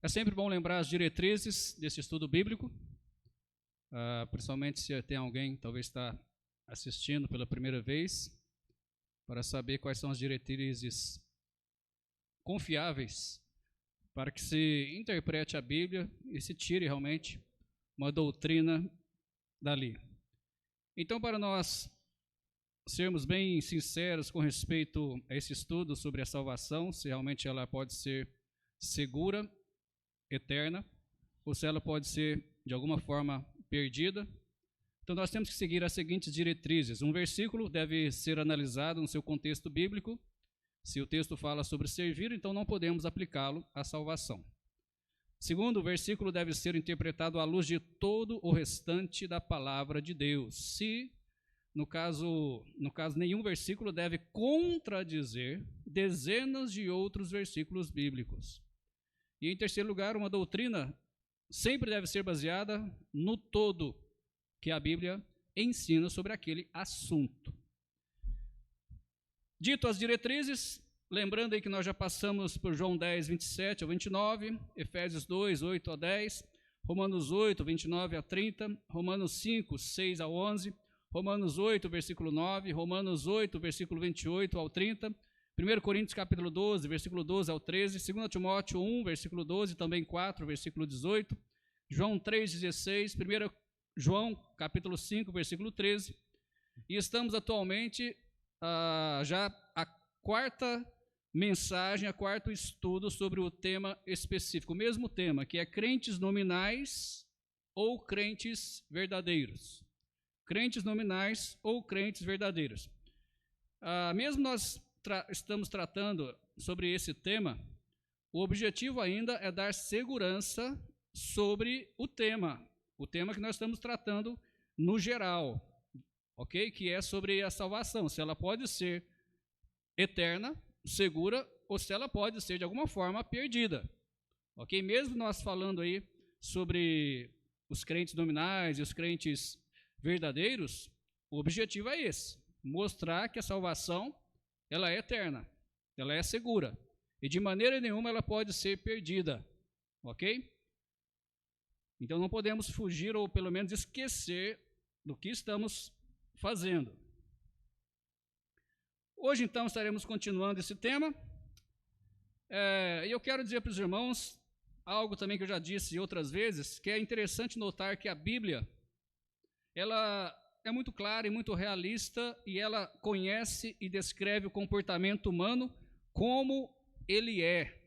É sempre bom lembrar as diretrizes desse estudo bíblico, principalmente se tem alguém que talvez está assistindo pela primeira vez, para saber quais são as diretrizes confiáveis para que se interprete a Bíblia e se tire realmente uma doutrina dali. Então, para nós sermos bem sinceros com respeito a esse estudo sobre a salvação, se realmente ela pode ser segura, eterna, ou se ela pode ser de alguma forma perdida, então nós temos que seguir as seguintes diretrizes. Um versículo deve ser analisado no seu contexto bíblico. Se o texto fala sobre servir, então não podemos aplicá-lo à salvação. Segundo, o versículo deve ser interpretado à luz de todo o restante da palavra de Deus. Se, no caso, nenhum versículo deve contradizer dezenas de outros versículos bíblicos. E, em terceiro lugar, uma doutrina sempre deve ser baseada no todo que a Bíblia ensina sobre aquele assunto. Dito as diretrizes, lembrando aí que nós já passamos por João 10, 27 ao 29, Efésios 2, 8 a 10, Romanos 8, 29 a 30, Romanos 5, 6 a 11, Romanos 8, versículo 9, Romanos 8, versículo 28 ao 30, 1 Coríntios capítulo 12, versículo 12 ao 13, 2 Timóteo 1, versículo 12, também 4, versículo 18, João 3, 16, 1 João capítulo 5, versículo 13, e estamos atualmente já a quarta mensagem, a quarto estudo sobre o tema específico, o mesmo tema, que é crentes nominais ou crentes verdadeiros. Crentes nominais ou crentes verdadeiros. Mesmo nós estamos tratando sobre esse tema, o objetivo ainda é dar segurança sobre o tema que nós estamos tratando no geral, ok? Que é sobre a salvação, se ela pode ser eterna, segura, ou se ela pode ser de alguma forma perdida, ok? Mesmo nós falando aí sobre os crentes nominais e os crentes verdadeiros, o objetivo é esse, mostrar que a salvação, ela é eterna, ela é segura, e de maneira nenhuma ela pode ser perdida, ok? Então não podemos fugir ou pelo menos esquecer do que estamos fazendo. Hoje então estaremos continuando esse tema, e eu quero dizer para os irmãos algo também que eu já disse outras vezes, que é interessante notar que a Bíblia, ela é muito clara e muito realista, e ela conhece e descreve o comportamento humano como ele é.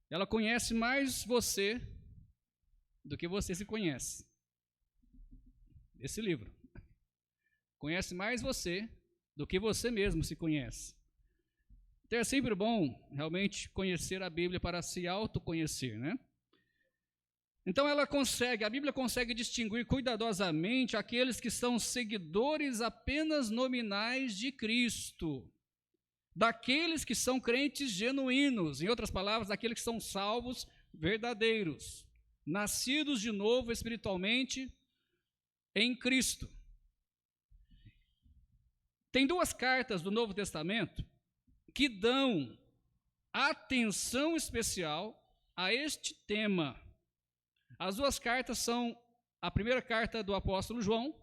Ela conhece mais você do que você se conhece. Esse livro conhece mais você do que você mesmo se conhece. Então é sempre bom realmente conhecer a Bíblia para se autoconhecer, né? Então a Bíblia consegue distinguir cuidadosamente aqueles que são seguidores apenas nominais de Cristo, daqueles que são crentes genuínos, em outras palavras, daqueles que são salvos verdadeiros, nascidos de novo espiritualmente em Cristo. Tem duas cartas do Novo Testamento que dão atenção especial a este tema. As duas cartas são a primeira carta do apóstolo João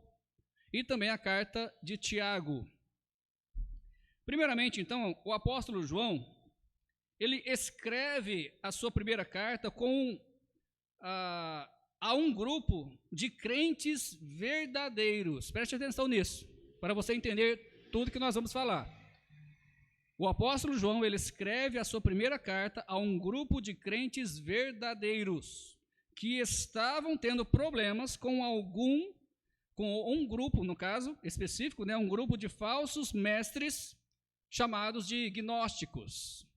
e também a carta de Tiago. Primeiramente, então, o apóstolo João, ele escreve a sua primeira carta a um grupo de crentes verdadeiros. Preste atenção nisso, para você entender tudo que nós vamos falar. O apóstolo João, ele escreve a sua primeira carta a um grupo de crentes verdadeiros, que estavam tendo problemas com um grupo, no caso específico, né, um grupo de falsos mestres chamados de gnósticos.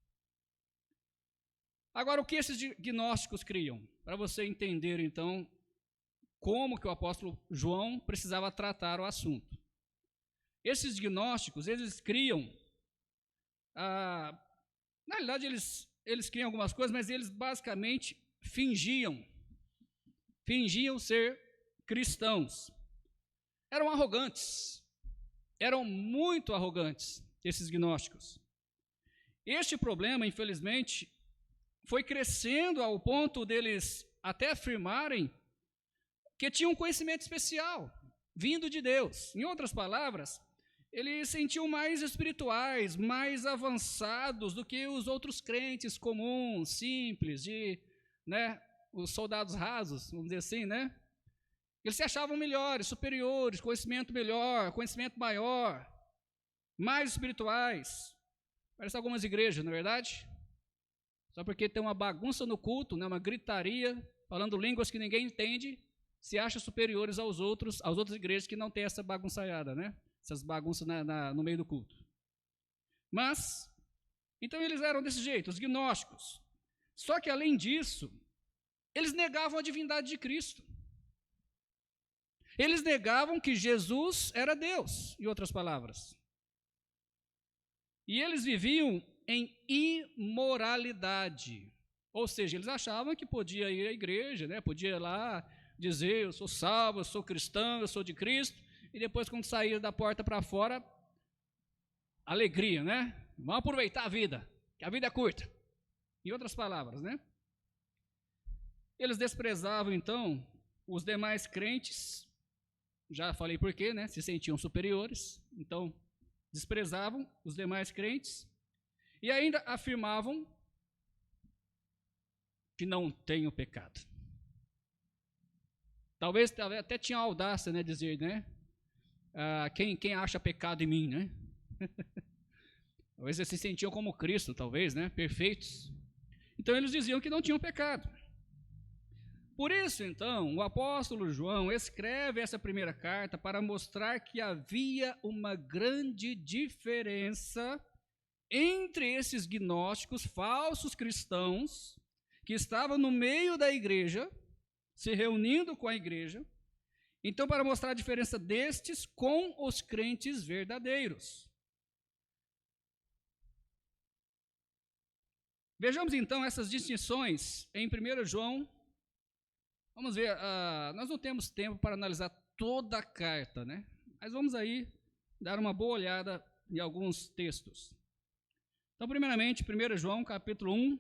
Agora, o que esses gnósticos criam? Para você entender, então, como que o apóstolo João precisava tratar o assunto. Esses gnósticos, eles criam, na realidade, eles criam algumas coisas, mas eles basicamente fingiam ser cristãos. Eram arrogantes, eram muito arrogantes, esses gnósticos. Este problema, infelizmente, foi crescendo ao ponto deles até afirmarem que tinham um conhecimento especial, vindo de Deus. Em outras palavras, eles se sentiam mais espirituais, mais avançados do que os outros crentes comuns, simples, os soldados rasos, vamos dizer assim, né? Eles se achavam melhores, superiores, conhecimento melhor, conhecimento maior, mais espirituais. Parece algumas igrejas, não é verdade? Só porque tem uma bagunça no culto, né, uma gritaria, falando línguas que ninguém entende, se acham superiores às outras igrejas que não têm essa bagunçaiada, né? Essas bagunças no meio do culto. Mas, então eles eram desse jeito, os gnósticos. Só que além disso, eles negavam a divindade de Cristo. Eles negavam que Jesus era Deus, em outras palavras. E eles viviam em imoralidade. Ou seja, eles achavam que podia ir à igreja, né? Podia ir lá dizer, eu sou salvo, eu sou cristão, eu sou de Cristo, e depois quando sair da porta para fora, alegria, né? Vamos aproveitar a vida, que a vida é curta. Em outras palavras, né? Eles desprezavam, então, os demais crentes, já falei por quê, né? Se sentiam superiores, então desprezavam os demais crentes, e ainda afirmavam que não tenham pecado. Talvez até tinha audácia, né, dizer, né? Quem acha pecado em mim, né? Talvez eles se sentiam como Cristo, talvez, né? Perfeitos. Então eles diziam que não tinham pecado. Por isso, então, o apóstolo João escreve essa primeira carta para mostrar que havia uma grande diferença entre esses gnósticos, falsos cristãos, que estavam no meio da igreja, se reunindo com a igreja. Então, para mostrar a diferença destes com os crentes verdadeiros. Vejamos então essas distinções em 1 João. Vamos ver, nós não temos tempo para analisar toda a carta, né? Mas vamos aí dar uma boa olhada em alguns textos. Então, primeiramente, 1 João, capítulo 1.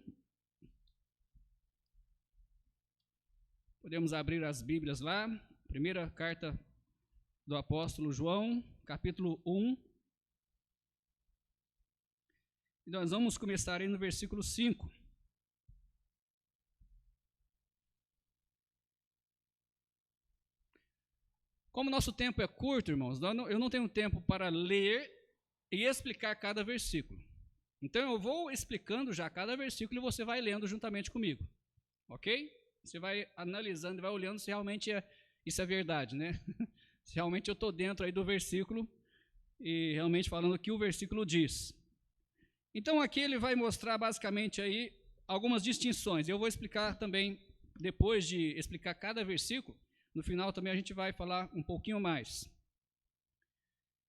Podemos abrir as Bíblias lá. Primeira carta do apóstolo João, capítulo 1. E nós vamos começar aí no versículo 5. Como nosso tempo é curto, irmãos, eu não tenho tempo para ler e explicar cada versículo. Então eu vou explicando já cada versículo e você vai lendo juntamente comigo. Ok? Você vai analisando e vai olhando se realmente isso é verdade, né? Se realmente eu estou dentro aí do versículo e realmente falando o que o versículo diz. Então aqui ele vai mostrar basicamente aí algumas distinções. Eu vou explicar também, depois de explicar cada versículo, no final também a gente vai falar um pouquinho mais.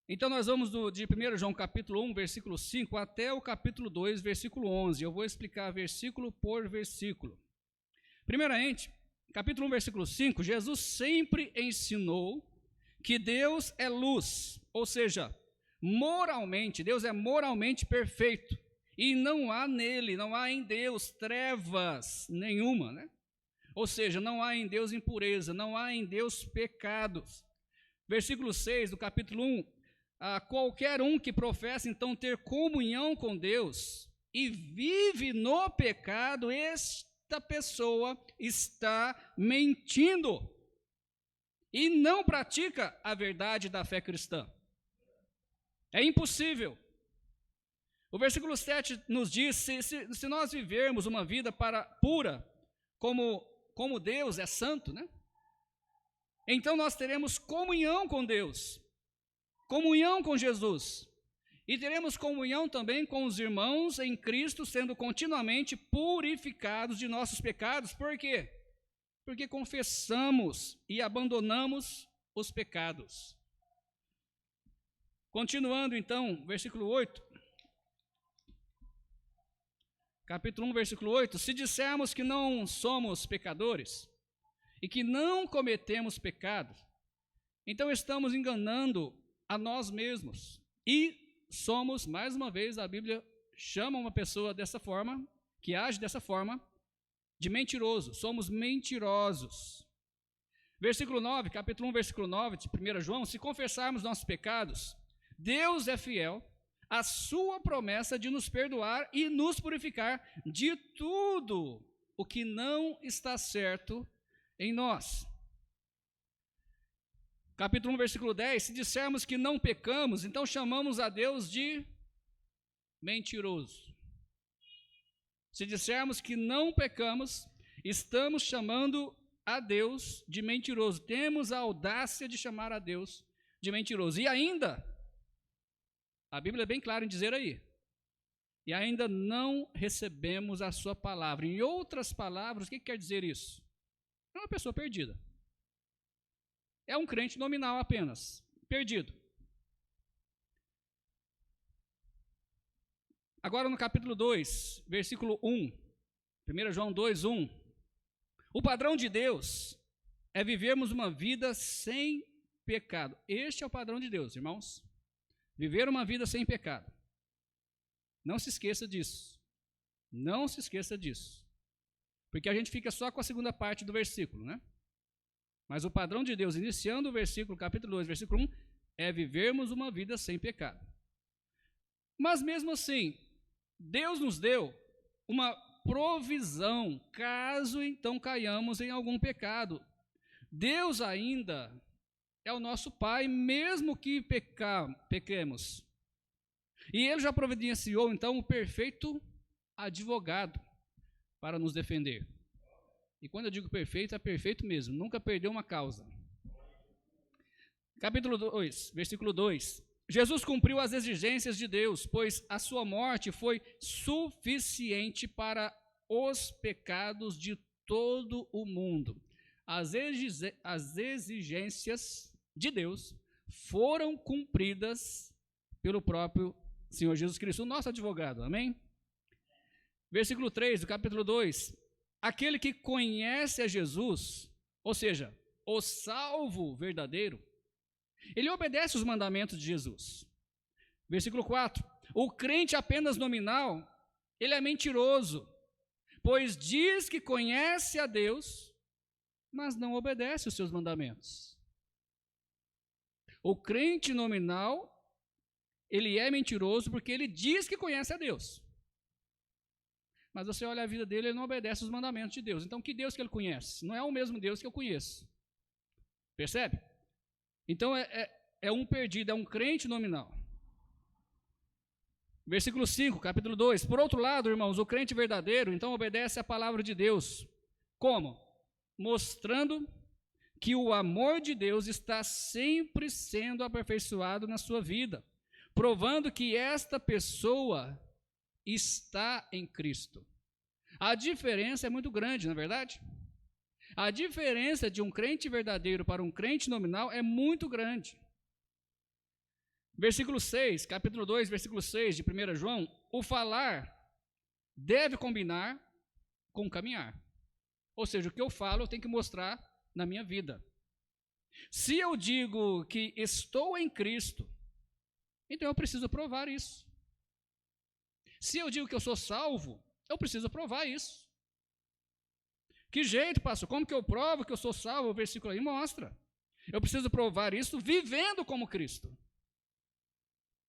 Então nós vamos de 1 João capítulo 1, versículo 5, até o capítulo 2, versículo 11. Eu vou explicar versículo por versículo. Primeiramente, capítulo 1, versículo 5, Jesus sempre ensinou que Deus é luz, ou seja, moralmente, Deus é moralmente perfeito, e não há nele, não há em Deus trevas nenhuma, né? Ou seja, não há em Deus impureza, não há em Deus pecados. Versículo 6 do capítulo 1, qualquer um que professa então ter comunhão com Deus e vive no pecado, esta pessoa está mentindo e não pratica a verdade da fé cristã. É impossível. O versículo 7 nos diz, se nós vivermos uma vida pura, como Deus é santo, né? Então nós teremos comunhão com Deus, comunhão com Jesus, e teremos comunhão também com os irmãos em Cristo, sendo continuamente purificados de nossos pecados. Por quê? Porque confessamos e abandonamos os pecados. Continuando então, versículo 8. Capítulo 1, versículo 8, se dissermos que não somos pecadores e que não cometemos pecado, então estamos enganando a nós mesmos e somos, mais uma vez, a Bíblia chama uma pessoa dessa forma, que age dessa forma, de mentiroso, somos mentirosos. Versículo 9, capítulo 1, versículo 9 de 1 João, se confessarmos nossos pecados, Deus é fiel, a sua promessa de nos perdoar e nos purificar de tudo o que não está certo em nós. Capítulo 1, versículo 10, se dissermos que não pecamos, então chamamos a Deus de mentiroso. Se dissermos que não pecamos, estamos chamando a Deus de mentiroso. Temos a audácia de chamar a Deus de mentiroso. E ainda, a Bíblia é bem clara em dizer aí, e ainda não recebemos a sua palavra. Em outras palavras, o que quer dizer isso? É uma pessoa perdida. É um crente nominal apenas, perdido. Agora no capítulo 2, versículo 1, 1 João 2, 1. O padrão de Deus é vivermos uma vida sem pecado. Este é o padrão de Deus, irmãos. Viver uma vida sem pecado. Não se esqueça disso. Não se esqueça disso. Porque a gente fica só com a segunda parte do versículo, né? Mas o padrão de Deus, iniciando o versículo, capítulo 2, versículo 1, é vivermos uma vida sem pecado. Mas mesmo assim, Deus nos deu uma provisão, caso então caiamos em algum pecado. Deus ainda é o nosso Pai, mesmo que pequemos. E Ele já providenciou então o perfeito advogado para nos defender. E quando eu digo perfeito, é perfeito mesmo, nunca perdeu uma causa. Capítulo 2, versículo 2. Jesus cumpriu as exigências de Deus, pois a sua morte foi suficiente para os pecados de todo o mundo. As exigências de Deus foram cumpridas pelo próprio Senhor Jesus Cristo, o nosso advogado, amém? Versículo 3 do capítulo 2. Aquele que conhece a Jesus, ou seja, o salvo verdadeiro, ele obedece os mandamentos de Jesus. Versículo 4. O crente apenas nominal, ele é mentiroso, pois diz que conhece a Deus, mas não obedece os seus mandamentos. O crente nominal, ele é mentiroso porque ele diz que conhece a Deus. Mas você olha a vida dele, ele não obedece os mandamentos de Deus. Então, que Deus que ele conhece? Não é o mesmo Deus que eu conheço. Percebe? Então, é um perdido, é um crente nominal. Versículo 5, capítulo 2. Por outro lado, irmãos, o crente verdadeiro, então, obedece à palavra de Deus. Como? Mostrando que o amor de Deus está sempre sendo aperfeiçoado na sua vida, provando que esta pessoa está em Cristo. A diferença é muito grande, não é verdade? A diferença de um crente verdadeiro para um crente nominal é muito grande. Versículo 6, capítulo 2, versículo 6 de 1 João, o falar deve combinar com o caminhar. Ou seja, o que eu falo eu tenho que mostrar na minha vida. Se eu digo que estou em Cristo, então eu preciso provar isso. Se eu digo que eu sou salvo, eu preciso provar isso. Que jeito, pastor? Como que eu provo que eu sou salvo? O versículo aí mostra. Eu preciso provar isso vivendo como Cristo.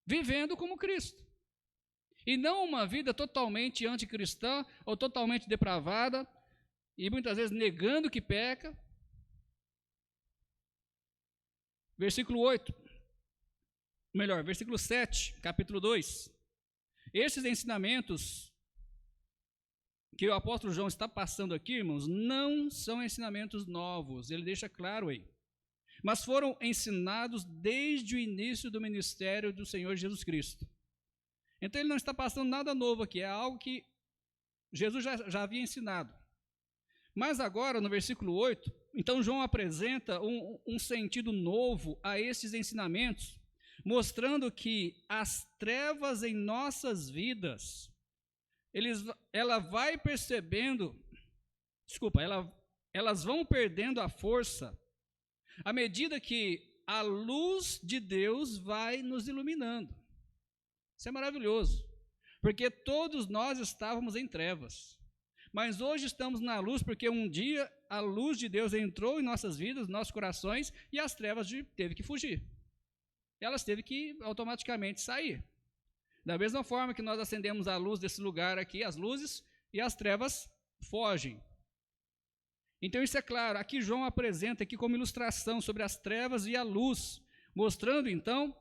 Vivendo como Cristo. E não uma vida totalmente anticristã ou totalmente depravada e muitas vezes negando que peca. Versículo 8. Melhor, versículo 7, capítulo 2. Esses ensinamentos que o apóstolo João está passando aqui, irmãos, não são ensinamentos novos, ele deixa claro aí. Mas foram ensinados desde o início do ministério do Senhor Jesus Cristo. Então ele não está passando nada novo aqui, é algo que Jesus já havia ensinado. Mas agora, no versículo 8, então João apresenta um sentido novo a esses ensinamentos, mostrando que as trevas em nossas vidas, elas vão perdendo a força à medida que a luz de Deus vai nos iluminando. Isso é maravilhoso, porque todos nós estávamos em trevas, Mas hoje estamos na luz porque um dia a luz de Deus entrou em nossas vidas, nossos corações, e as trevas teve que fugir. Elas teve que automaticamente sair. Da mesma forma que nós acendemos a luz desse lugar aqui, as luzes, e as trevas fogem. Então isso é claro, aqui João apresenta aqui como ilustração sobre as trevas e a luz, mostrando então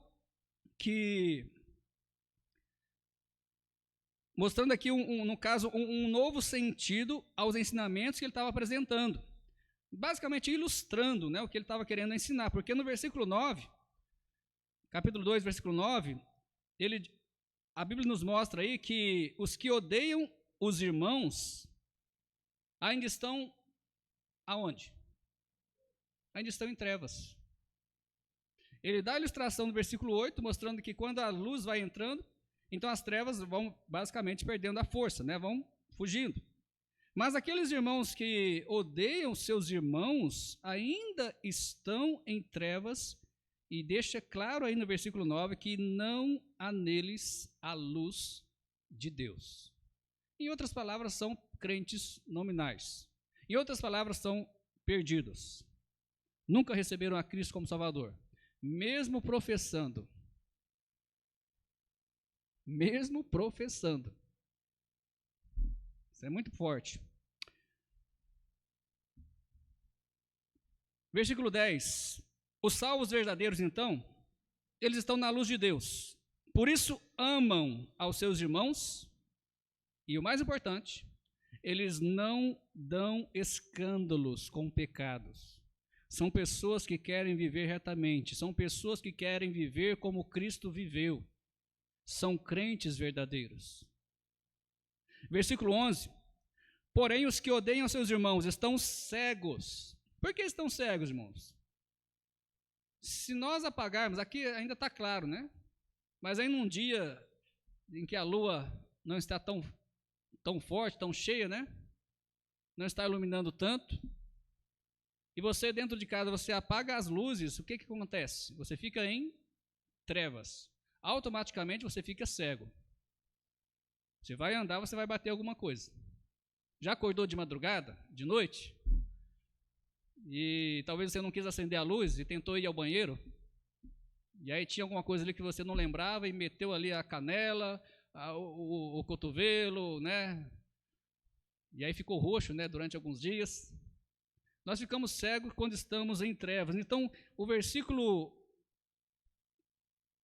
mostrando aqui, no caso, um novo sentido aos ensinamentos que ele estava apresentando. Basicamente ilustrando, né, o que ele estava querendo ensinar, porque no versículo 9, capítulo 2, versículo 9, a Bíblia nos mostra aí que os que odeiam os irmãos ainda estão aonde? Ainda estão em trevas. Ele dá a ilustração no versículo 8, mostrando que quando a luz vai entrando, então as trevas vão basicamente perdendo a força, né? Vão fugindo. Mas aqueles irmãos que odeiam seus irmãos ainda estão em trevas, e deixa claro aí no versículo 9 que não há neles a luz de Deus. Em outras palavras, são crentes nominais. Em outras palavras, são perdidos. Nunca receberam a Cristo como Salvador. Mesmo professando. Mesmo professando. Isso é muito forte. Versículo 10. Os salvos verdadeiros, então, eles estão na luz de Deus. Por isso amam aos seus irmãos. E o mais importante, eles não dão escândalos com pecados. São pessoas que querem viver retamente. São pessoas que querem viver como Cristo viveu. São crentes verdadeiros. Versículo 11. Porém, os que odeiam seus irmãos estão cegos. Por que estão cegos, irmãos? Se nós apagarmos, aqui ainda está claro, né? Mas aí num dia em que a lua não está tão forte, tão cheia, né? Não está iluminando tanto. E você dentro de casa, você apaga as luzes, o que acontece? Você fica em trevas. Automaticamente você fica cego. Você vai andar, você vai bater alguma coisa. Já acordou de madrugada, de noite? E talvez você não quis acender a luz e tentou ir ao banheiro. E aí tinha alguma coisa ali que você não lembrava e meteu ali a canela, o cotovelo, né? E aí ficou roxo, né, durante alguns dias. Nós ficamos cegos quando estamos em trevas. Então, o versículo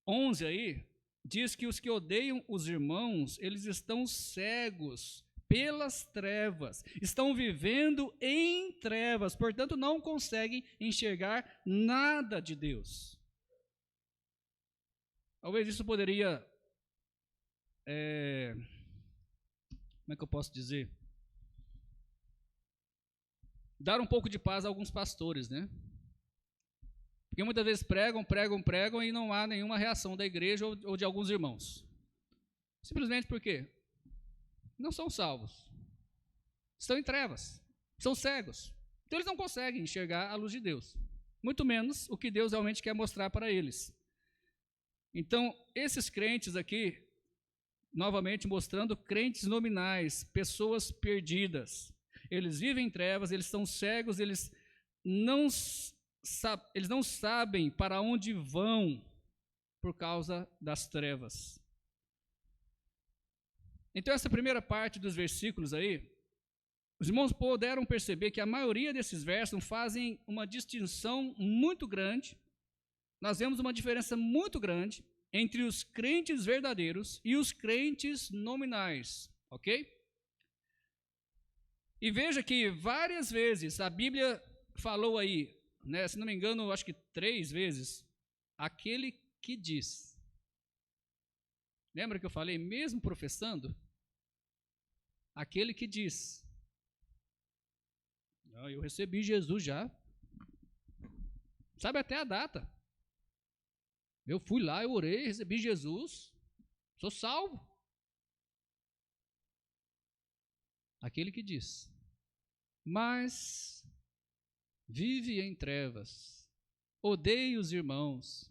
11 aí diz que os que odeiam os irmãos, eles estão cegos pelas trevas, estão vivendo em trevas, portanto não conseguem enxergar nada de Deus. Talvez isso poderia, como é que eu posso dizer? Dar um pouco de paz a alguns pastores, né? Porque muitas vezes pregam e não há nenhuma reação da igreja ou de alguns irmãos. Simplesmente porque não são salvos. Estão em trevas. São cegos. Então eles não conseguem enxergar a luz de Deus. Muito menos o que Deus realmente quer mostrar para eles. Então, esses crentes aqui, novamente mostrando crentes nominais, pessoas perdidas. Eles vivem em trevas, eles são cegos, eles não sabem para onde vão por causa das trevas. Então, essa primeira parte dos versículos aí, os irmãos puderam perceber que a maioria desses versos fazem uma distinção muito grande. Nós vemos uma diferença muito grande entre os crentes verdadeiros e os crentes nominais, ok? E veja que várias vezes a Bíblia falou aí, né, se não me engano, acho que 3 vezes, aquele que diz. Lembra que eu falei, mesmo professando? Aquele que diz. Eu recebi Jesus já. Sabe até a data. Eu fui lá, eu orei, recebi Jesus. Sou salvo. Aquele que diz. Mas vive em trevas, odeia os irmãos,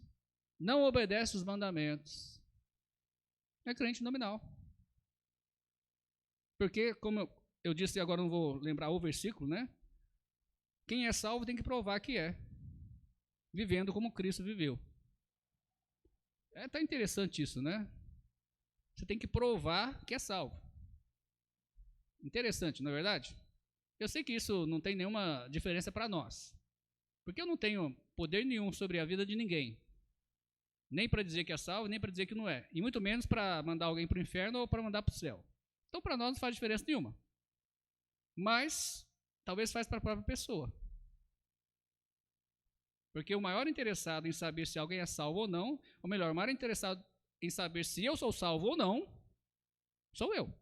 não obedece os mandamentos. É crente nominal. Porque, como eu disse, agora não vou lembrar o versículo, né? Quem é salvo tem que provar que é, vivendo como Cristo viveu. Tá interessante isso, né? Você tem que provar que é salvo. Interessante, não é verdade? Eu sei que isso não tem nenhuma diferença para nós, porque eu não tenho poder nenhum sobre a vida de ninguém, nem para dizer que é salvo, nem para dizer que não é, e muito menos para mandar alguém para o inferno ou para mandar para o céu. Então, para nós não faz diferença nenhuma, mas talvez faz para a própria pessoa, porque o maior interessado em saber se alguém é salvo ou não, ou melhor, o maior interessado em saber se eu sou salvo ou não, sou eu.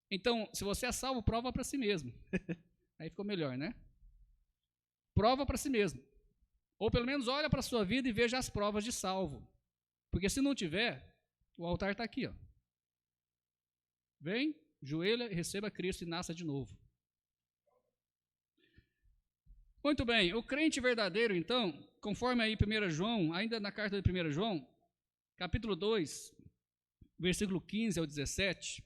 Então, se você é salvo, prova para si mesmo. Aí ficou melhor, né? Prova para si mesmo. Ou pelo menos olha para a sua vida e veja as provas de salvo. Porque se não tiver, o altar está aqui, ó. Vem, joelha, receba Cristo e nasça de novo. Muito bem, o crente verdadeiro, então, conforme aí 1 João, ainda na carta de 1 João, capítulo 2, versículo 15 ao 17,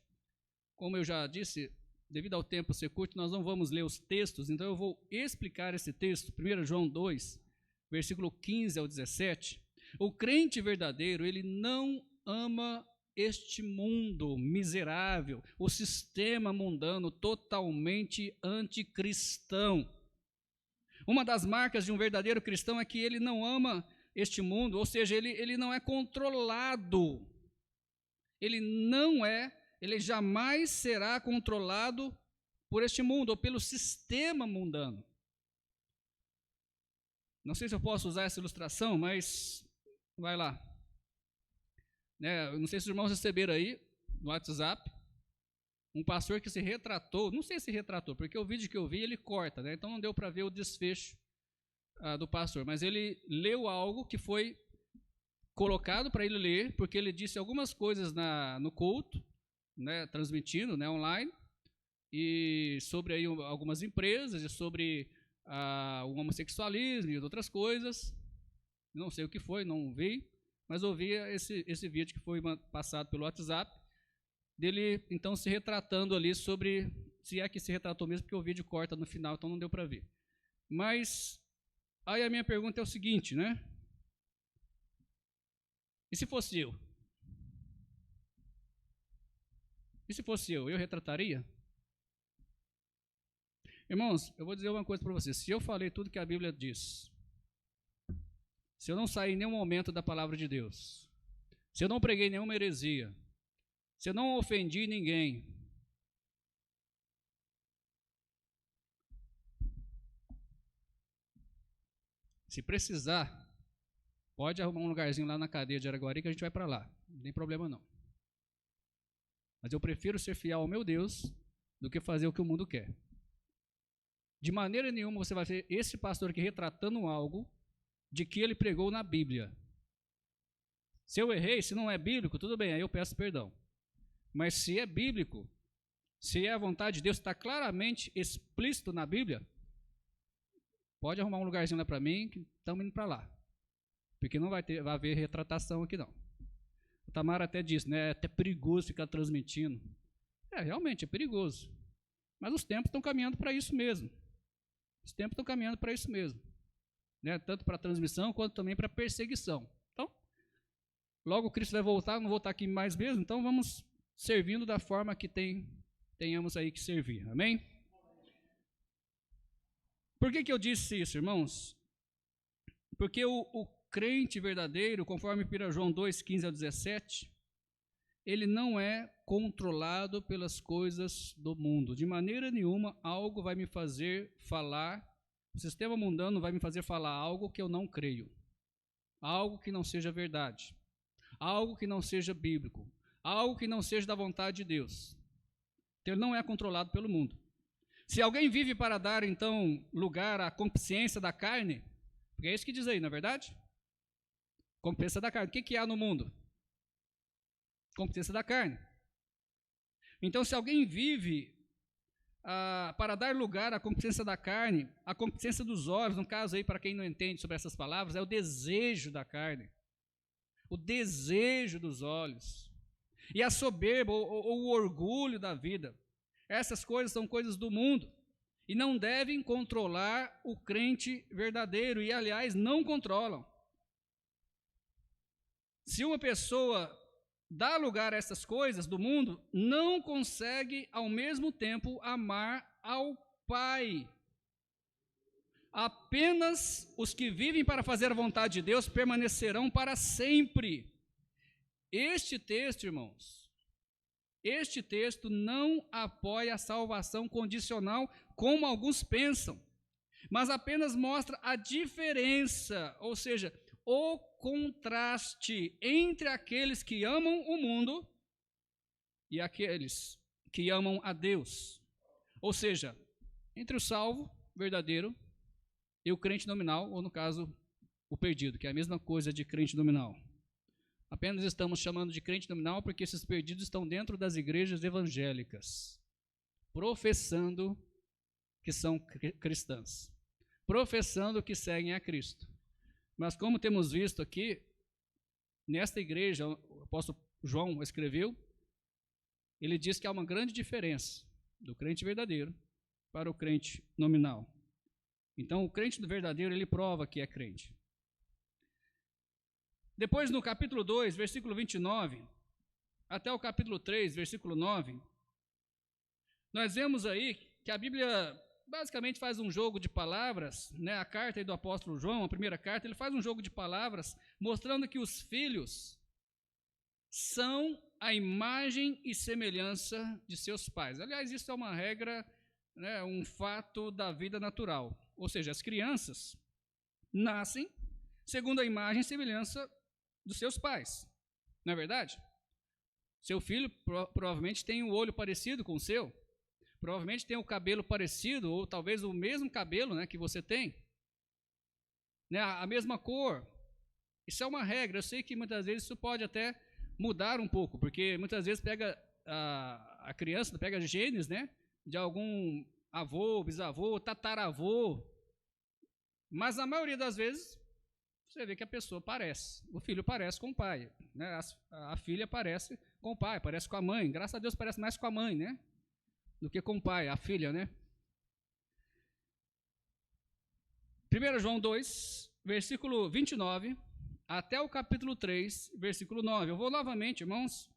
como eu já disse, devido ao tempo ser curto, nós não vamos ler os textos, então eu vou explicar esse texto, 1 João 2, versículo 15 ao 17. O crente verdadeiro, ele não ama este mundo miserável, o sistema mundano totalmente anticristão. Uma das marcas de um verdadeiro cristão é que ele não ama este mundo, ou seja, ele não é controlado. Ele jamais será controlado por este mundo ou pelo sistema mundano. Não sei se eu posso usar essa ilustração, mas vai lá. Não sei se os irmãos receberam aí no WhatsApp um pastor que se retratou, não sei se retratou, porque o vídeo que eu vi ele corta, né? Então não deu para ver o desfecho do pastor, mas ele leu algo que foi colocado para ele ler, porque ele disse algumas coisas no culto, né, transmitindo, né, online, e sobre aí algumas empresas, e sobre o homossexualismo e outras coisas. Não sei o que foi, não vi, mas ouvi esse vídeo que foi passado pelo WhatsApp, dele então se retratando ali sobre, se é que se retratou mesmo, porque o vídeo corta no final, então não deu para ver. Mas aí a minha pergunta é o seguinte, né? E se fosse eu? E se fosse eu retrataria? Irmãos, eu vou dizer uma coisa para vocês. Se eu falei tudo que a Bíblia diz, se eu não saí em nenhum momento da palavra de Deus, se eu não preguei nenhuma heresia, se eu não ofendi ninguém, se precisar, pode arrumar um lugarzinho lá na cadeia de Araguari que a gente vai para lá, não tem problema não. Mas eu prefiro ser fiel ao meu Deus do que fazer o que o mundo quer. De maneira nenhuma você vai ver esse pastor aqui retratando algo de que ele pregou na Bíblia. Se eu errei, se não é bíblico, tudo bem, aí eu peço perdão. Mas se é bíblico, se é a vontade de Deus, está claramente explícito na Bíblia, pode arrumar um lugarzinho lá para mim, que estamos indo para lá. Porque não vai haver retratação aqui não. O Tamara até disse, né, é até perigoso ficar transmitindo. Realmente é perigoso. Mas os tempos estão caminhando para isso mesmo. Os tempos estão caminhando para isso mesmo. Né, tanto para transmissão, quanto também para perseguição. Então, logo Cristo vai voltar, não vou estar aqui mais mesmo, então vamos servindo da forma que tenhamos aí que servir. Amém? Por que eu disse isso, irmãos? Porque o crente verdadeiro, conforme 1 João 2, 15 ao 17, ele não é controlado pelas coisas do mundo. De maneira nenhuma, algo vai me fazer falar, o sistema mundano vai me fazer falar algo que eu não creio, algo que não seja verdade, algo que não seja bíblico, algo que não seja da vontade de Deus. Então, ele não é controlado pelo mundo. Se alguém vive para dar, então, lugar à concupiscência da carne, porque é isso que diz aí, não é verdade? Concupiscência da carne. O que há no mundo? Concupiscência da carne. Então, se alguém vive para dar lugar à concupiscência da carne, a concupiscência dos olhos, no caso aí, para quem não entende sobre essas palavras, é o desejo da carne, o desejo dos olhos. e a soberba ou o orgulho da vida. Essas coisas são coisas do mundo e não devem controlar o crente verdadeiro, e aliás, não controlam. Se uma pessoa dá lugar a essas coisas do mundo, não consegue ao mesmo tempo amar ao Pai. Apenas os que vivem para fazer a vontade de Deus permanecerão para sempre. Este texto, irmãos, este texto não apoia a salvação condicional, como alguns pensam, mas apenas mostra a diferença, ou seja, o contraste entre aqueles que amam o mundo e aqueles que amam a Deus. Ou seja, entre o salvo verdadeiro e o crente nominal, ou no caso, o perdido, que é a mesma coisa de crente nominal. Apenas estamos chamando de crente nominal porque esses perdidos estão dentro das igrejas evangélicas, professando que são cristãs, professando que seguem a Cristo. Mas como temos visto aqui, nesta igreja, o apóstolo João escreveu, ele diz que há uma grande diferença do crente verdadeiro para o crente nominal. Então, o crente verdadeiro, ele prova que é crente. Depois, no capítulo 2, versículo 29, até o capítulo 3, versículo 9, nós vemos aí que a Bíblia basicamente faz um jogo de palavras, né? A carta aí do apóstolo João, a primeira carta, ele faz um jogo de palavras, mostrando que os filhos são a imagem e semelhança de seus pais. Aliás, isso é uma regra, né, um fato da vida natural. Ou seja, as crianças nascem segundo a imagem e semelhança dos seus pais. Não é verdade? Seu filho provavelmente tem um olho parecido com o seu, provavelmente tem o cabelo parecido, ou talvez o mesmo cabelo, né, que você tem, né, a mesma cor. Isso é uma regra. Eu sei que muitas vezes isso pode até mudar um pouco, porque muitas vezes pega a criança, pega genes, né, de algum avô, bisavô, tataravô, mas na maioria das vezes você vê que a pessoa parece, o filho parece com o pai, né, a filha parece com o pai, parece com a mãe. Graças a Deus parece mais com a mãe, né, do que com o pai, a filha, né. 1 João 2, versículo 29, até o capítulo 3, versículo 9. Eu vou novamente, irmãos,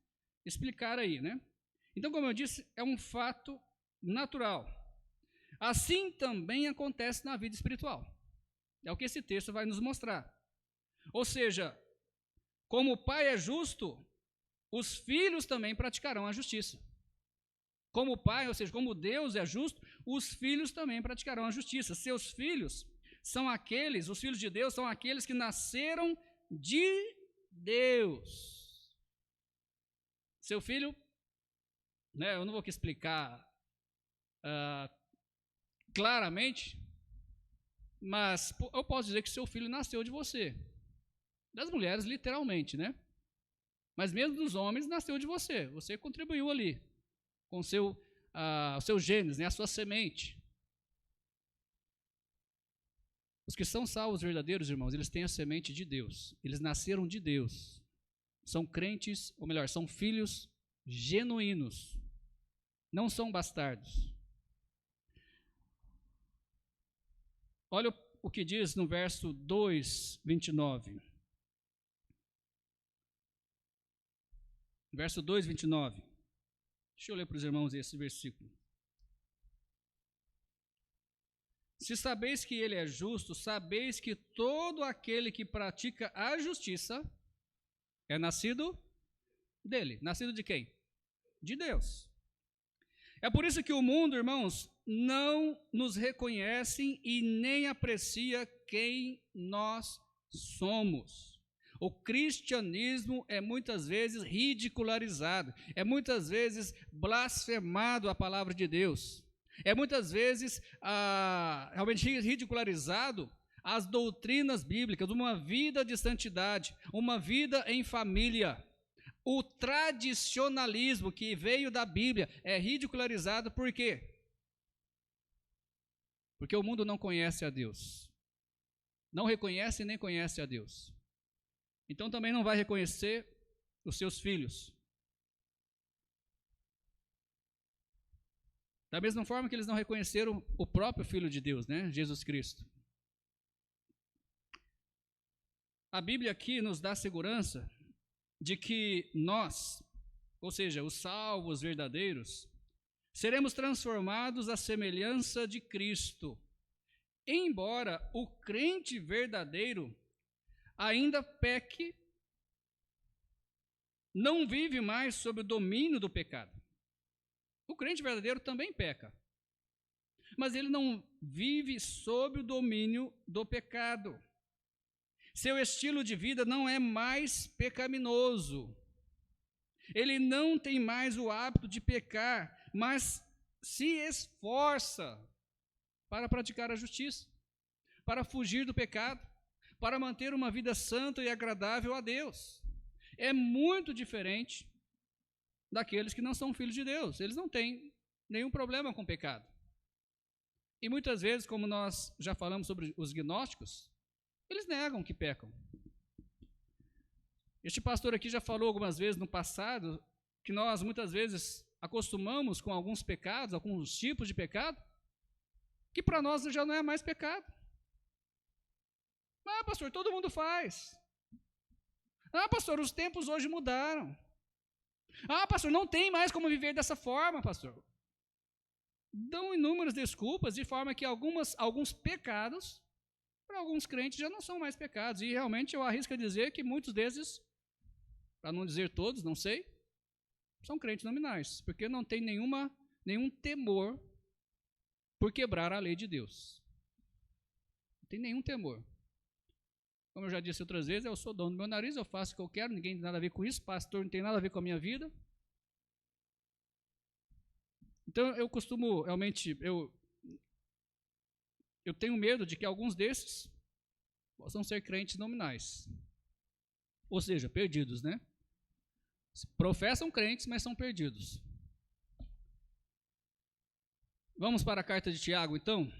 explicar aí, né. Então, como eu disse, é um fato natural. Assim também acontece na vida espiritual. É o que esse texto vai nos mostrar. Ou seja, como o pai é justo, os filhos também praticarão a justiça. Como o pai, ou seja, como Deus é justo, os filhos também praticarão a justiça. Seus filhos são aqueles, os filhos de Deus são aqueles que nasceram de Deus. Seu filho, né, eu não vou aqui explicar claramente, mas eu posso dizer que seu filho nasceu de você. Das mulheres, literalmente, né? Mas mesmo dos homens, nasceu de você. Você contribuiu ali com os seus genes, né, a sua semente. Os que são salvos verdadeiros, irmãos, eles têm a semente de Deus. Eles nasceram de Deus. São crentes, ou melhor, são filhos genuínos. Não são bastardos. Olha o que diz no verso 2, 29. Verso 2, 29. Deixa eu ler para os irmãos esse versículo. Se sabeis que ele é justo, sabeis que todo aquele que pratica a justiça é nascido dele. Nascido de quem? De Deus. É por isso que o mundo, irmãos, não nos reconhece e nem aprecia quem nós somos. O cristianismo é muitas vezes ridicularizado, é muitas vezes blasfemado a palavra de Deus, é muitas vezes realmente ridicularizado as doutrinas bíblicas, uma vida de santidade, uma vida em família. O tradicionalismo que veio da Bíblia é ridicularizado por quê? Porque o mundo não conhece a Deus, não reconhece nem conhece a Deus. Então também não vai reconhecer os seus filhos. Da mesma forma que eles não reconheceram o próprio Filho de Deus, né? Jesus Cristo. A Bíblia aqui nos dá segurança de que nós, ou seja, os salvos verdadeiros, seremos transformados à semelhança de Cristo. Embora o crente verdadeiro ainda peque, não vive mais sob o domínio do pecado. O crente verdadeiro também peca, mas ele não vive sob o domínio do pecado. Seu estilo de vida não é mais pecaminoso. Ele não tem mais o hábito de pecar, mas se esforça para praticar a justiça, para fugir do pecado, para manter uma vida santa e agradável a Deus. É muito diferente daqueles que não são filhos de Deus. Eles não têm nenhum problema com o pecado. E muitas vezes, como nós já falamos sobre os gnósticos, eles negam que pecam. Este pastor aqui já falou algumas vezes no passado que nós muitas vezes acostumamos com alguns pecados, alguns tipos de pecado, que para nós já não é mais pecado. Ah, pastor, todo mundo faz. Ah, pastor, os tempos hoje mudaram. Ah, pastor, não tem mais como viver dessa forma, pastor. Dão inúmeras desculpas, de forma que alguns pecados, para alguns crentes, já não são mais pecados. E realmente eu arrisco a dizer que muitos desses, para não dizer todos, não sei, são crentes nominais, porque não tem nenhum temor por quebrar a lei de Deus. Não tem nenhum temor. Como eu já disse outras vezes, eu sou dono do meu nariz, eu faço o que eu quero, ninguém tem nada a ver com isso, pastor não tem nada a ver com a minha vida. Então eu costumo, realmente, eu tenho medo de que alguns desses possam ser crentes nominais. Ou seja, perdidos, né? Professam crentes, mas são perdidos. Vamos para a carta de Tiago, então,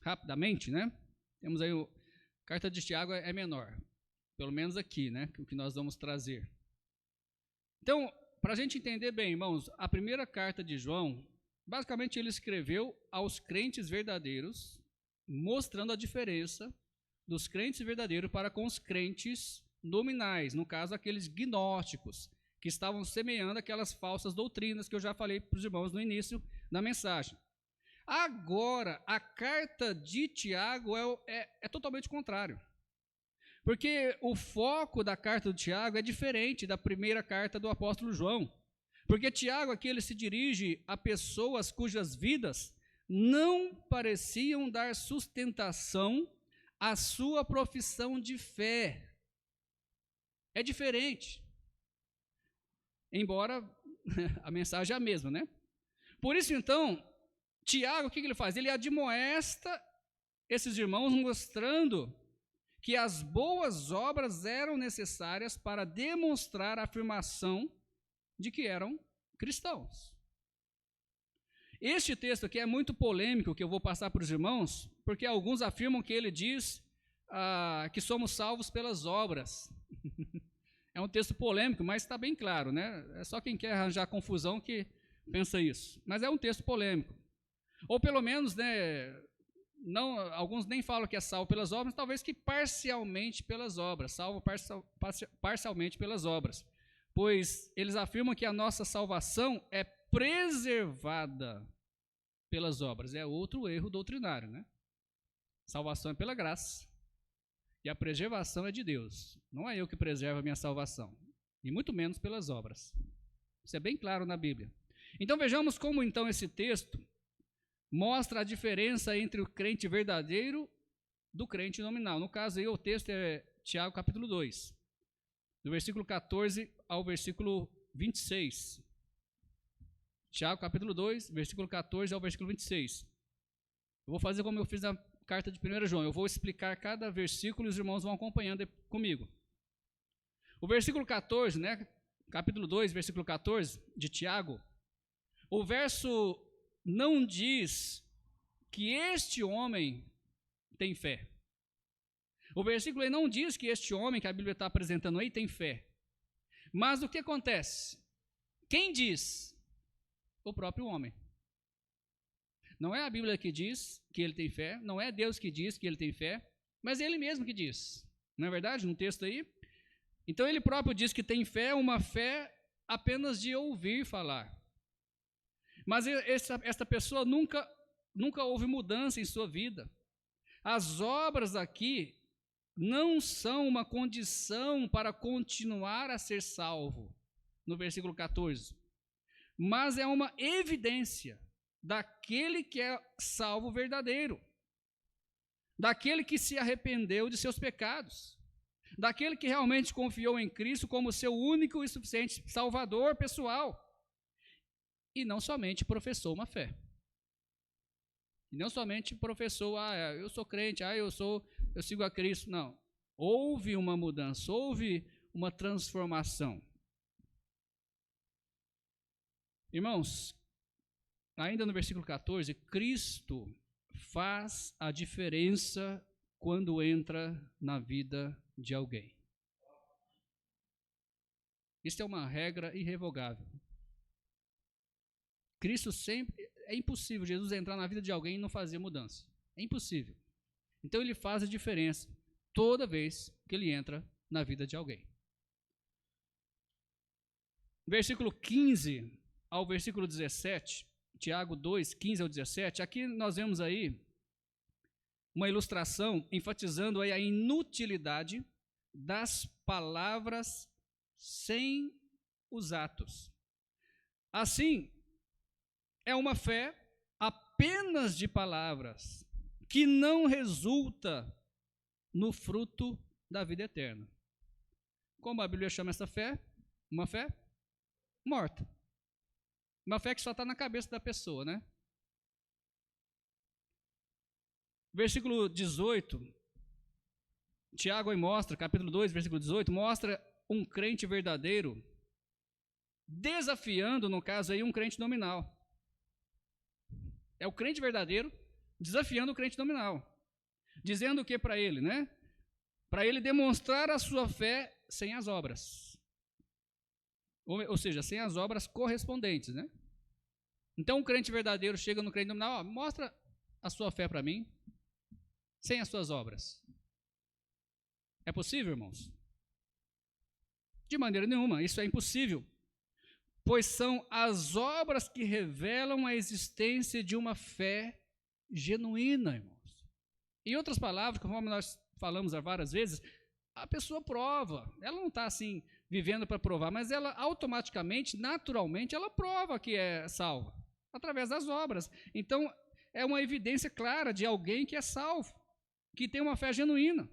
rapidamente, né? Temos aí a carta de Tiago é menor, pelo menos aqui, né? O que nós vamos trazer. Então, para a gente entender bem, irmãos, a primeira carta de João, basicamente ele escreveu aos crentes verdadeiros, mostrando a diferença dos crentes verdadeiros para com os crentes nominais, no caso, aqueles gnósticos, que estavam semeando aquelas falsas doutrinas que eu já falei para os irmãos no início da mensagem. Agora, a carta de Tiago é totalmente contrário. Porque o foco da carta de Tiago é diferente da primeira carta do apóstolo João. Porque Tiago aqui ele se dirige a pessoas cujas vidas não pareciam dar sustentação à sua profissão de fé. É diferente. Embora a mensagem é a mesma, né? Por isso, então, Tiago, o que ele faz? Ele admoesta esses irmãos mostrando que as boas obras eram necessárias para demonstrar a afirmação de que eram cristãos. Este texto aqui é muito polêmico, que eu vou passar para os irmãos, porque alguns afirmam que ele diz que somos salvos pelas obras. É um texto polêmico, mas está bem claro, né? É só quem quer arranjar confusão que pensa isso. Mas é um texto polêmico. Ou pelo menos, né, não, alguns nem falam que é salvo pelas obras, talvez que parcialmente pelas obras, salvo parcialmente pelas obras. Pois eles afirmam que a nossa salvação é preservada pelas obras. É outro erro doutrinário, né? Salvação é pela graça. E a preservação é de Deus. Não é eu que preservo a minha salvação. E muito menos pelas obras. Isso é bem claro na Bíblia. Então vejamos como então esse texto mostra a diferença entre o crente verdadeiro do crente nominal. No caso aí o texto é Tiago capítulo 2. Do versículo 14 ao versículo 26. Tiago capítulo 2, versículo 14 ao versículo 26. Eu vou fazer como eu fiz na carta de 1 João, eu vou explicar cada versículo e os irmãos vão acompanhando comigo. O versículo 14, né, capítulo 2, versículo 14 de Tiago, o verso não diz que este homem tem fé. O versículo não diz que este homem que a Bíblia está apresentando aí tem fé. Mas o que acontece? Quem diz? O próprio homem. Não é a Bíblia que diz que ele tem fé, não é Deus que diz que ele tem fé, mas é ele mesmo que diz. Não é verdade? No texto aí. Então ele próprio diz que tem fé, uma fé apenas de ouvir falar. Mas esta pessoa nunca houve mudança em sua vida. As obras aqui não são uma condição para continuar a ser salvo, no versículo 14. Mas é uma evidência daquele que é salvo verdadeiro, daquele que se arrependeu de seus pecados, daquele que realmente confiou em Cristo como seu único e suficiente Salvador pessoal, e não somente professou uma fé. E não somente professou, eu sou crente, eu sigo a Cristo. Não. Houve uma mudança, houve uma transformação. Irmãos, ainda no versículo 14, Cristo faz a diferença quando entra na vida de alguém. Isso é uma regra irrevogável. Cristo sempre, é impossível Jesus entrar na vida de alguém e não fazer mudança. É impossível. Então ele faz a diferença toda vez que ele entra na vida de alguém. Versículo 15 ao versículo 17, Tiago 2, 15 ao 17, aqui nós vemos aí uma ilustração enfatizando aí a inutilidade das palavras sem os atos. Assim, é uma fé apenas de palavras que não resulta no fruto da vida eterna. Como a Bíblia chama essa fé? Uma fé morta. Uma fé que só está na cabeça da pessoa, né? Versículo 18, Tiago aí mostra, capítulo 2, versículo 18, mostra um crente verdadeiro desafiando, no caso aí, um crente nominal. É o crente verdadeiro desafiando o crente nominal. Dizendo o que para ele, né? Para ele demonstrar a sua fé sem as obras. Ou seja, sem as obras correspondentes, né? Então o crente verdadeiro chega no crente nominal, mostra a sua fé para mim, sem as suas obras. É possível, irmãos? De maneira nenhuma, isso é impossível. Pois são as obras que revelam a existência de uma fé genuína, irmãos. Em outras palavras, conforme nós falamos várias vezes, a pessoa prova, ela não está assim vivendo para provar, mas ela automaticamente, naturalmente, ela prova que é salva, através das obras. Então, é uma evidência clara de alguém que é salvo, que tem uma fé genuína.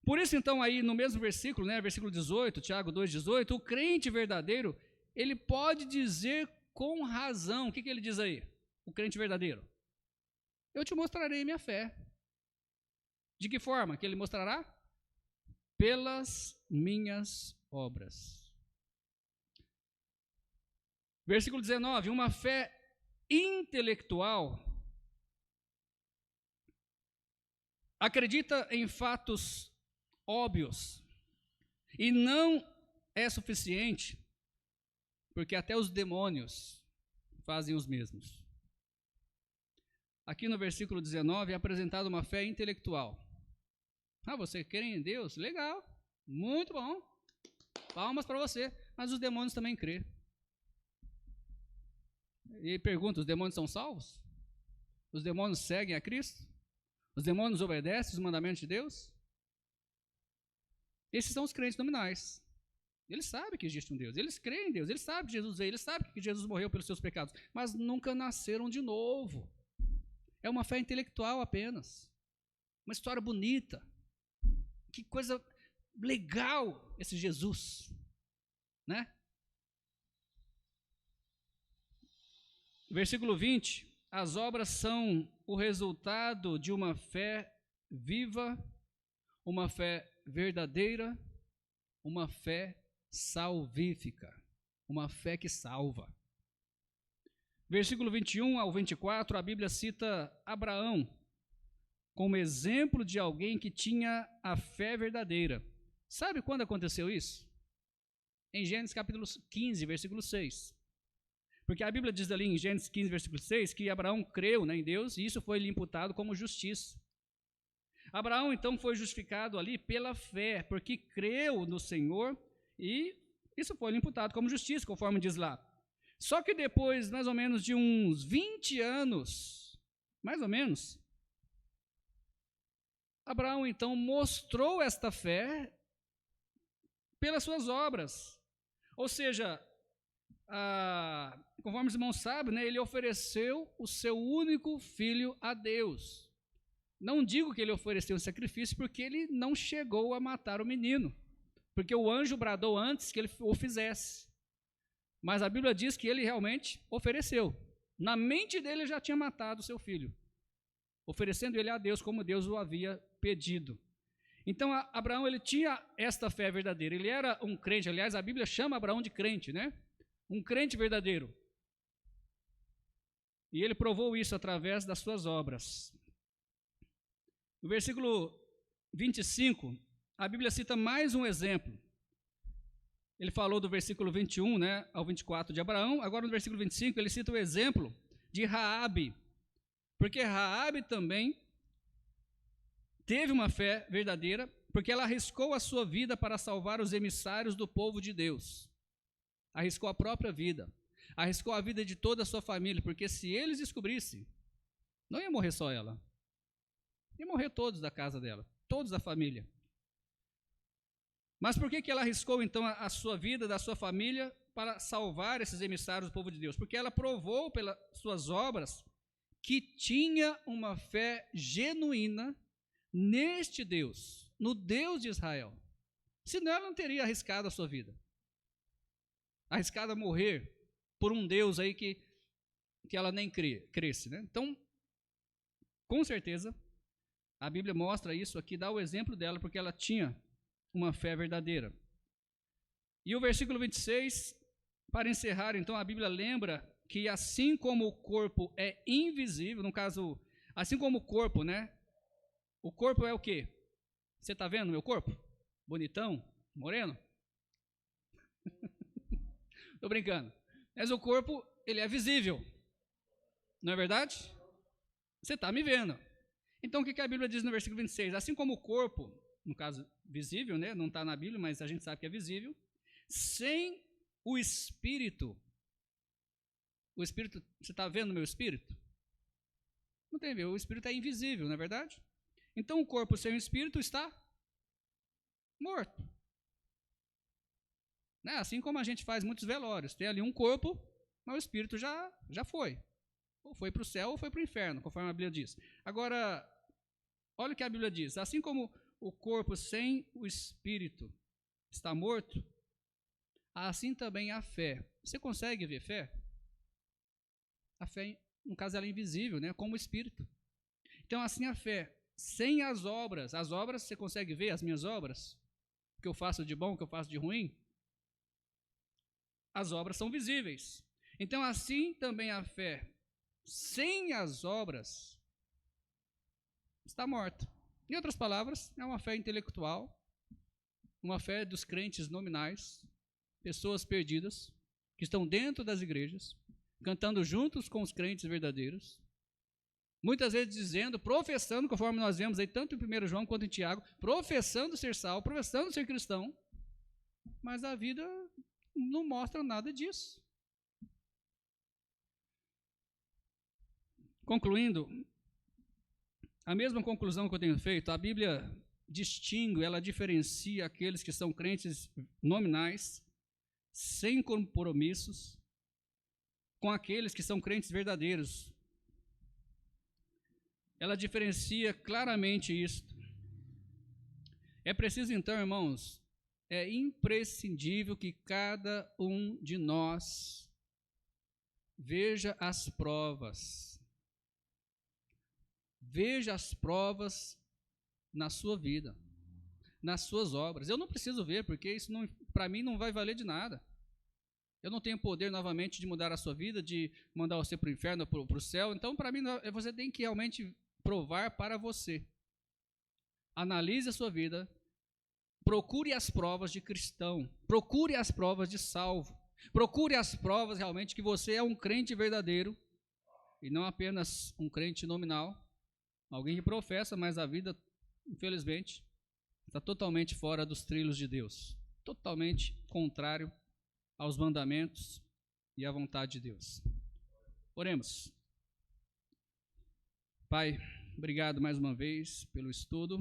Por isso, então, aí no mesmo versículo, né, versículo 18, Tiago 2,18, o crente verdadeiro, ele pode dizer com razão, o que ele diz aí? O crente verdadeiro: eu te mostrarei minha fé. De que forma que ele mostrará? Pelas minhas obras. Versículo 19, uma fé intelectual acredita em fatos óbvios e não é suficiente, porque até os demônios fazem os mesmos. Aqui no versículo 19 é apresentada uma fé intelectual. Você crê em Deus? Legal, muito bom, palmas para você, mas os demônios também crê. E pergunta, os demônios são salvos? Os demônios seguem a Cristo? Os demônios obedecem os mandamentos de Deus? Esses são os crentes nominais. Eles sabem que existe um Deus, eles creem em Deus, eles sabem que Jesus veio, eles sabem que Jesus morreu pelos seus pecados, mas nunca nasceram de novo. É uma fé intelectual apenas. Uma história bonita. Que coisa legal esse Jesus, né? Versículo 20, as obras são o resultado de uma fé viva, uma fé verdadeira, uma fé salvífica, uma fé que salva. Versículo 21 ao 24, a Bíblia cita Abraão como exemplo de alguém que tinha a fé verdadeira. Sabe quando aconteceu isso? Em Gênesis capítulo 15, versículo 6. Porque a Bíblia diz ali em Gênesis 15, versículo 6, que Abraão creu, né, em Deus e isso foi lhe imputado como justiça. Abraão, então, foi justificado ali pela fé, porque creu no Senhor e isso foi lhe imputado como justiça, conforme diz lá. Só que depois, mais ou menos de uns 20 anos, mais ou menos, Abraão, então, mostrou esta fé pelas suas obras. Ou seja, conforme os irmãos sabem, né, ele ofereceu o seu único filho a Deus. Não digo que ele ofereceu um sacrifício, porque ele não chegou a matar o menino, porque o anjo bradou antes que ele o fizesse. Mas a Bíblia diz que ele realmente ofereceu. Na mente dele, ele já tinha matado o seu filho, oferecendo ele a Deus como Deus o havia pedido. Então, Abraão, ele tinha esta fé verdadeira. Ele era um crente, aliás, a Bíblia chama Abraão de crente, né? Um crente verdadeiro. E ele provou isso através das suas obras. No versículo 25, a Bíblia cita mais um exemplo. Ele falou do versículo 21, né, ao 24 de Abraão. Agora no versículo 25 ele cita o exemplo de Raabe. Porque Raabe também teve uma fé verdadeira, porque ela arriscou a sua vida para salvar os emissários do povo de Deus. Arriscou a própria vida. Arriscou a vida de toda a sua família, porque se eles descobrissem, não ia morrer só ela. Ia morrer todos da casa dela, todos da família. Mas por que ela arriscou então a sua vida, da sua família, para salvar esses emissários do povo de Deus? Porque ela provou pelas suas obras que tinha uma fé genuína neste Deus, no Deus de Israel. Senão ela não teria arriscado a sua vida. Arriscado a morrer por um Deus aí que ela nem cresce, né? Então, com certeza, a Bíblia mostra isso aqui, dá o exemplo dela, porque ela tinha uma fé verdadeira. E o versículo 26, para encerrar, então, a Bíblia lembra que assim como o corpo é invisível, no caso, assim como o corpo, né? O corpo é o quê? Você está vendo meu corpo? Bonitão? Moreno? Estou brincando. Mas o corpo, ele é visível. Não é verdade? Você está me vendo. Então, o que a Bíblia diz no versículo 26? Assim como o corpo, no caso visível, né? Não está na Bíblia, mas a gente sabe que é visível, sem o Espírito, você está vendo o meu Espírito? Não tem a ver, o Espírito é invisível, não é verdade? Então, o corpo sem o Espírito está morto. Né? Assim como a gente faz muitos velórios, tem ali um corpo, mas o Espírito já foi. Ou foi para o céu ou foi para o inferno, conforme a Bíblia diz. Agora, olha o que a Bíblia diz. Assim como o corpo sem o Espírito está morto, assim também a fé. Você consegue ver fé? A fé, no caso, ela é invisível, né? Como o Espírito. Então, assim a fé, sem as obras você consegue ver as minhas obras? O que eu faço de bom, o que eu faço de ruim? As obras são visíveis. Então, assim também a fé, sem as obras, está morta. Em outras palavras, é uma fé intelectual, uma fé dos crentes nominais, pessoas perdidas, que estão dentro das igrejas, cantando juntos com os crentes verdadeiros, muitas vezes dizendo, professando, conforme nós vemos aí, tanto em 1 João quanto em Tiago, professando ser salvo, professando ser cristão, mas a vida não mostra nada disso. Concluindo, a mesma conclusão que eu tenho feito, a Bíblia distingue, ela diferencia aqueles que são crentes nominais, sem compromissos, com aqueles que são crentes verdadeiros. Ela diferencia claramente isto. É preciso então, irmãos, é imprescindível que cada um de nós veja as provas. Veja as provas na sua vida, nas suas obras. Eu não preciso ver, porque isso para mim não vai valer de nada. Eu não tenho poder novamente de mudar a sua vida, de mandar você para o inferno, para o céu. Então, para mim, você tem que realmente provar para você. Analise a sua vida, procure as provas de cristão, procure as provas de salvo. Procure as provas realmente que você é um crente verdadeiro e não apenas um crente nominal, alguém que professa, mas a vida, infelizmente, está totalmente fora dos trilhos de Deus, totalmente contrário aos mandamentos e à vontade de Deus. Oremos. Pai, obrigado mais uma vez pelo estudo.